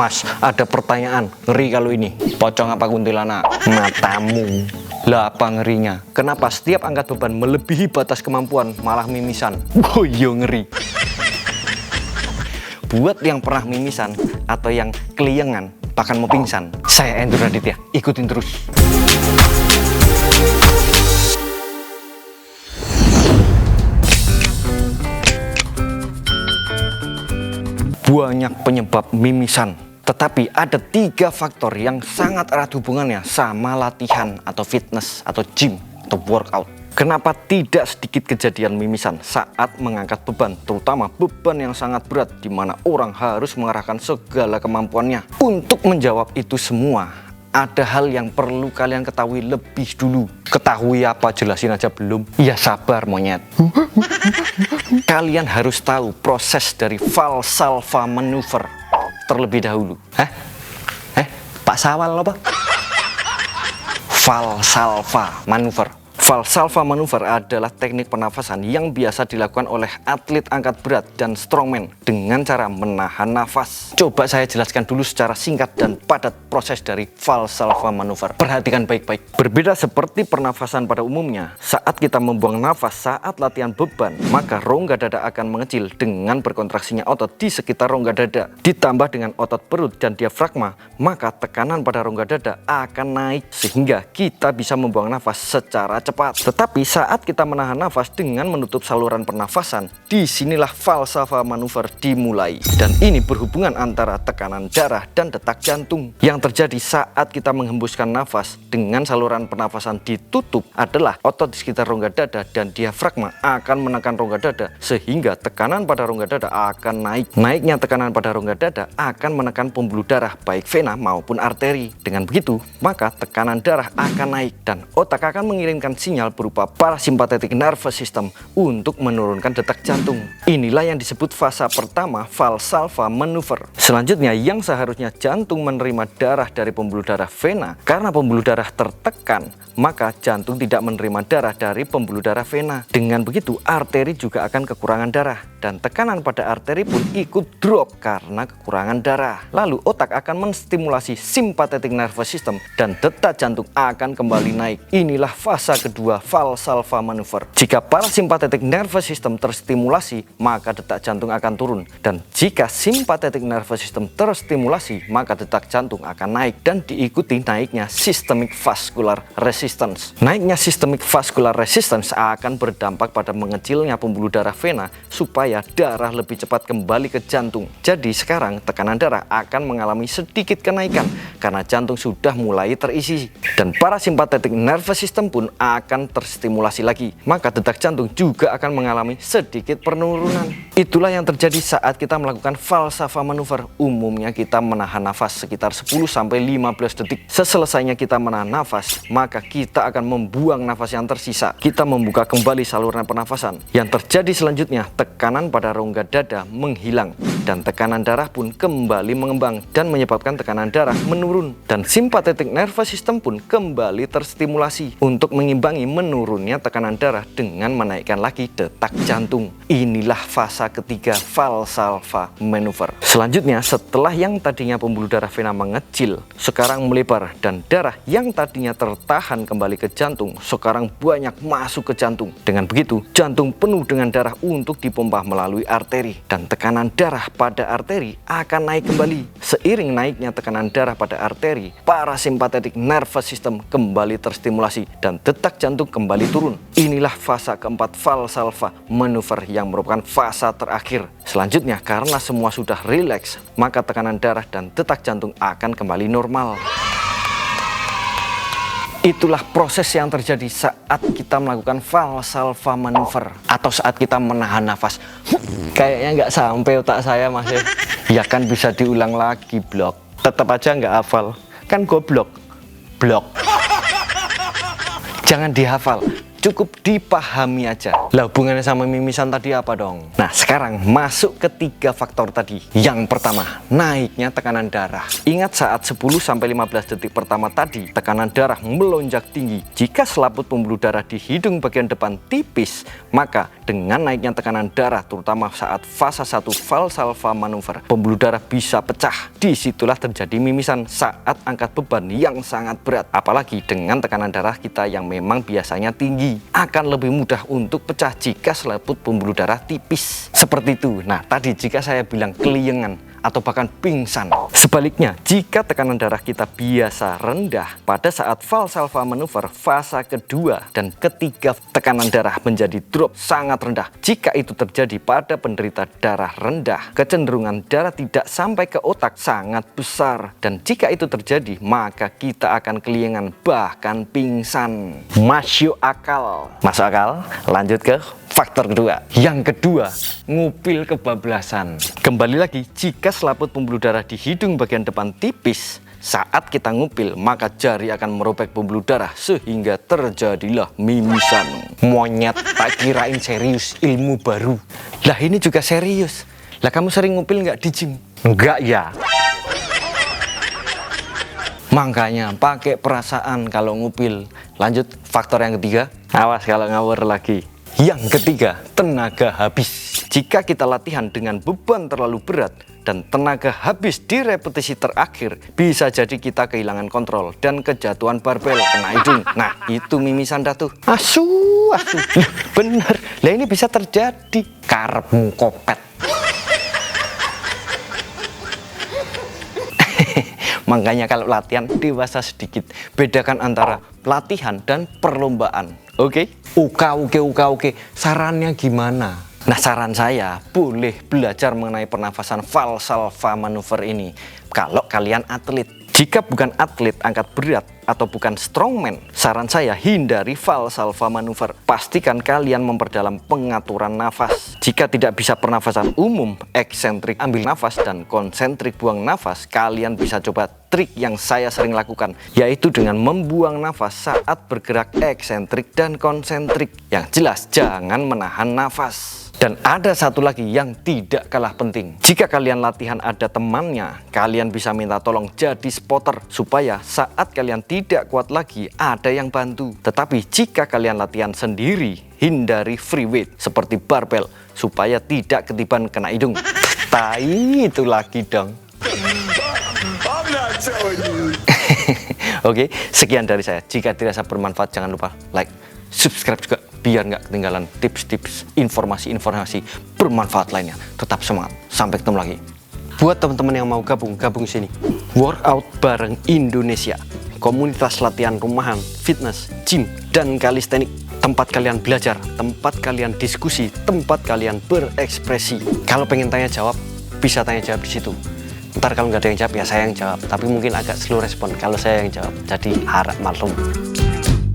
Mas, ada pertanyaan. Ngeri kalau ini. Pocong apa kuntilanak? Matamu. Lah apa ngerinya? Kenapa setiap angkat beban melebihi batas kemampuan malah mimisan? Oh iya ngeri. Buat yang pernah mimisan atau yang keliengan, bahkan mau pingsan, saya Endro Raditya. Ikutin terus. Banyak penyebab mimisan, tetapi ada 3 faktor yang sangat erat hubungannya sama latihan atau fitness atau gym atau workout. Kenapa tidak sedikit kejadian mimisan saat mengangkat beban, terutama beban yang sangat berat di mana orang harus mengerahkan segala kemampuannya? Untuk menjawab itu semua, ada hal yang perlu kalian ketahui lebih dulu. Ketahui apa? Jelasin aja belum? Ya sabar monyet. Kalian harus tahu proses dari Valsalva manuver terlebih dahulu. Pak Sawal apa? Valsalva manuver. Valsalva manuver adalah teknik pernafasan yang biasa dilakukan oleh atlet angkat berat dan strongman dengan cara menahan nafas. Coba saya jelaskan dulu secara singkat dan padat proses dari Valsalva manuver. Perhatikan baik-baik. Berbeda seperti pernafasan pada umumnya, saat kita membuang nafas saat latihan beban, maka rongga dada akan mengecil dengan berkontraksinya otot di sekitar rongga dada. Ditambah dengan otot perut dan diafragma, maka tekanan pada rongga dada akan naik sehingga kita bisa membuang nafas secara cepat. Tetapi saat kita menahan nafas dengan menutup saluran pernafasan, disinilah Valsalva manuver dimulai. Dan ini berhubungan antara tekanan darah dan detak jantung. Yang terjadi saat kita menghembuskan nafas dengan saluran pernafasan ditutup adalah otot di sekitar rongga dada dan diafragma akan menekan rongga dada sehingga tekanan pada rongga dada akan naik. Naiknya tekanan pada rongga dada akan menekan pembuluh darah baik vena maupun arteri. Dengan begitu, maka tekanan darah akan naik dan otak akan mengirimkan sinyal berupa parasympathetic nervous system untuk menurunkan detak jantung. Inilah yang disebut fase pertama Valsalva manuver. Selanjutnya, yang seharusnya jantung menerima darah dari pembuluh darah vena, karena pembuluh darah tertekan, maka jantung tidak menerima darah dari pembuluh darah vena. Dengan begitu, arteri juga akan kekurangan darah dan tekanan pada arteri pun ikut drop karena kekurangan darah. Lalu otak akan menstimulasi sympathetic nervous system dan detak jantung akan kembali naik. Inilah fase kedua Valsalva manuver. Jika parasympathetic nervous system terstimulasi, maka detak jantung akan turun. Dan jika sympathetic nervous system terstimulasi, maka detak jantung akan naik dan diikuti naiknya systemic vascular resistance. Naiknya systemic vascular resistance akan berdampak pada mengecilnya pembuluh darah vena supaya darah lebih cepat kembali ke jantung. Jadi sekarang tekanan darah akan mengalami sedikit kenaikan karena jantung sudah mulai terisi. Dan parasympathetic nervous system pun akan terstimulasi lagi, maka detak jantung juga akan mengalami sedikit penurunan. Itulah yang terjadi saat kita melakukan Valsalva manuver. Umumnya kita menahan nafas sekitar 10-15 detik. Seselesainya kita menahan nafas, maka kita akan membuang nafas yang tersisa. Kita membuka kembali saluran pernafasan. Yang terjadi selanjutnya, tekanan pada rongga dada menghilang dan tekanan darah pun kembali mengembang dan menyebabkan tekanan darah menurun. Dan sympathetic nervous system pun kembali terstimulasi untuk mengimbangi menurunnya tekanan darah dengan menaikkan lagi detak jantung. Inilah fase ketiga Valsalva manuver. Selanjutnya, setelah yang tadinya pembuluh darah vena mengecil, sekarang melebar dan darah yang tadinya tertahan kembali ke jantung, sekarang banyak masuk ke jantung. Dengan begitu, jantung penuh dengan darah untuk dipompa melalui arteri dan tekanan darah pada arteri akan naik kembali. Seiring naiknya tekanan darah pada arteri, parasympathetic nervous system kembali terstimulasi dan detak jantung kembali turun. Inilah fase keempat Valsalva manuver yang merupakan fase terakhir. Selanjutnya, karena semua sudah rileks, maka tekanan darah dan detak jantung akan kembali normal. Itulah proses yang terjadi saat kita melakukan Valsalva manuver atau saat kita menahan nafas. Kayaknya nggak sampai otak saya mas ya. Ya kan bisa diulang lagi blok. Tetap aja nggak hafal. Kan goblok. Blok. Jangan dihafal, cukup dipahami aja. Lah hubungannya sama mimisan tadi apa dong? Nah sekarang masuk ke 3 faktor tadi. Yang pertama, naiknya tekanan darah. Ingat saat 10-15 detik pertama tadi, tekanan darah melonjak tinggi. Jika selaput pembuluh darah di hidung bagian depan tipis, maka dengan naiknya tekanan darah, terutama saat fase 1 Valsalva manuver, pembuluh darah bisa pecah. Disitulah terjadi mimisan saat angkat beban yang sangat berat. Apalagi dengan tekanan darah kita yang memang biasanya tinggi, akan lebih mudah untuk pecah jika selaput pembuluh darah tipis. Seperti itu. Nah tadi jika saya bilang keliengan atau bahkan pingsan. Sebaliknya, jika tekanan darah kita biasa rendah, pada saat Valsalva manuver fase kedua dan ketiga tekanan darah menjadi drop sangat rendah. Jika itu terjadi pada penderita darah rendah, kecenderungan darah tidak sampai ke otak sangat besar. Dan jika itu terjadi, maka kita akan keliengan bahkan pingsan. Masuk akal. Masuk akal? Lanjut ke faktor kedua. Yang kedua, ngupil kebablasan. Kembali lagi, jika selaput pembuluh darah di hidung bagian depan tipis, saat kita ngupil, maka jari akan merobek pembuluh darah sehingga terjadilah mimisan. Monyet, tak kirain serius ilmu baru. Lah ini juga serius. Lah kamu sering ngupil nggak di gym? Enggak ya. Makanya pakai perasaan kalau ngupil. Lanjut, faktor yang ketiga. Awas kalau ngawur lagi. Yang ketiga, tenaga habis. Jika kita latihan dengan beban terlalu berat dan tenaga habis di repetisi terakhir, bisa jadi kita kehilangan kontrol dan kejatuhan barbel kena hidung. Nah, itu mimisan dah tuh. Asu. Bener. Lah ini bisa terjadi. Karepmu kopet. Makanya kalau latihan dewasa sedikit. Bedakan antara latihan dan perlombaan. Oke? Oke. Sarannya gimana? Nah, saran saya boleh belajar mengenai pernafasan Valsalva manuver ini kalau kalian atlet. Jika bukan atlet angkat berat atau bukan strongman, saran saya hindari Valsalva manuver. Pastikan kalian memperdalam pengaturan nafas. Jika tidak bisa pernafasan umum, eksentrik ambil nafas dan konsentrik buang nafas, kalian bisa coba trik yang saya sering lakukan, yaitu dengan membuang nafas saat bergerak eksentrik dan konsentrik. Yang jelas jangan menahan nafas. Dan ada satu lagi yang tidak kalah penting. Jika kalian latihan ada temannya, kalian bisa minta tolong jadi spotter supaya saat kalian tidak kuat lagi ada yang bantu. Tetapi jika kalian latihan sendiri, hindari free weight seperti barbel supaya tidak ketiban kena hidung. Tai itu lagi dong. Oke, sekian dari saya. Jika dirasa bermanfaat, jangan lupa like, subscribe juga biar nggak ketinggalan tips-tips, informasi-informasi bermanfaat lainnya. Tetap semangat, sampai ketemu lagi. Buat teman-teman yang mau gabung sini. Workout bareng Indonesia, komunitas latihan rumahan, fitness, gym, dan kalistenik. Tempat kalian belajar, tempat kalian diskusi, tempat kalian berekspresi. Kalau pengen tanya jawab, bisa tanya jawab di situ. Ntar kalau nggak ada yang jawab, ya saya yang jawab. Tapi mungkin agak slow respon kalau saya yang jawab. Jadi harap maklum.